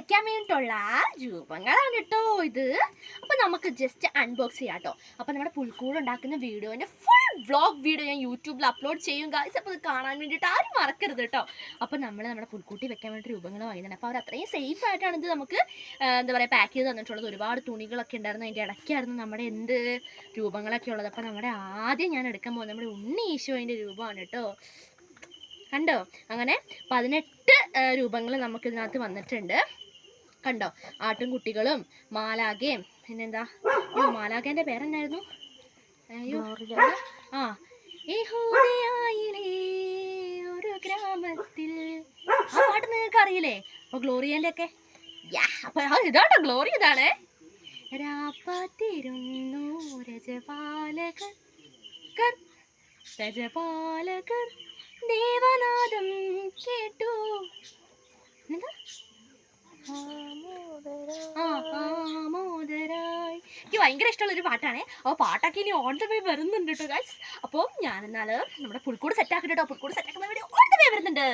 വെക്കാൻ വേണ്ടിയിട്ടുള്ള രൂപങ്ങളാണ് കേട്ടോ ഇത്. അപ്പോൾ നമുക്ക് ജസ്റ്റ് അൺബോക്സ് ചെയ്യാം കേട്ടോ. അപ്പോൾ നമ്മുടെ പുൽക്കൂട് ഉണ്ടാക്കുന്ന വീഡിയോൻ്റെ ഫുൾ വ്ളോഗ് വീഡിയോ ഞാൻ യൂട്യൂബിൽ അപ്ലോഡ് ചെയ്യും ഗായ്സ്. അപ്പോൾ അത് കാണാൻ വേണ്ടിയിട്ട് ആരും മറക്കരുത് കേട്ടോ. അപ്പോൾ നമ്മുടെ പുൽക്കൂട്ടി വെക്കാൻ വേണ്ടി രൂപങ്ങൾ വാങ്ങിയിട്ടുണ്ട്. അപ്പോൾ അവർ അത്രയും സേഫ് ആയിട്ടാണ് ഇത് നമുക്ക് എന്താ പറയുക പാക്ക് ചെയ്ത് തന്നിട്ടുള്ളത്. ഒരുപാട് തുണികളൊക്കെ ഉണ്ടായിരുന്നു, അതിൻ്റെ ഇടയ്ക്കായിരുന്നു നമ്മുടെ രൂപങ്ങളൊക്കെ ഉള്ളത്. അപ്പോൾ നമ്മുടെ ആദ്യം ഞാൻ എടുക്കാൻ പോകുന്നത് നമ്മുടെ ഉണ്ണി ഈശോൻ്റെ രൂപമാണ് കേട്ടോ. കണ്ടോ, അങ്ങനെ 18 രൂപങ്ങൾ നമുക്കിതിനകത്ത് വന്നിട്ടുണ്ട്. കണ്ടോ, ആട്ടും കുട്ടികളും മാലാഖയും പിന്നെന്താ, മാലാഖേൻ്റെ പേരെന്നായിരുന്നു? യഹൂദയായിലെ ഒരു ഗ്രാമത്തിൽ, ആ പാട്ട് നിങ്ങൾക്ക് അറിയില്ലേ? അപ്പോൾ ഗ്ലോറിയൻ്റെ ഒക്കെ അപ്പോൾ ഇതാട്ടോ ഗ്ലോറി. ഇതാണ് രാപ്പാത്തിരുന്നു രജപാലകർ ദേവനാദം കേട്ടു. ആമോദരായി. എനിക്ക് ഭയങ്കര ഇഷ്ടമുള്ളൊരു പാട്ടാണ്. അപ്പോൾ പാട്ടൊക്കെ ഇനി ഓൺ ദ വേ വരുന്നുണ്ട് കേട്ടോ ഗൈസ്. അപ്പോൾ ഞാനെന്നാൽ നമ്മുടെ പുൽക്കൂട് സെറ്റാക്കിട്ടോ. പുൽക്കൂട് സെറ്റാക്കാൻ വേണ്ടി ഓൺ ദ വേ വരുന്നുണ്ട്.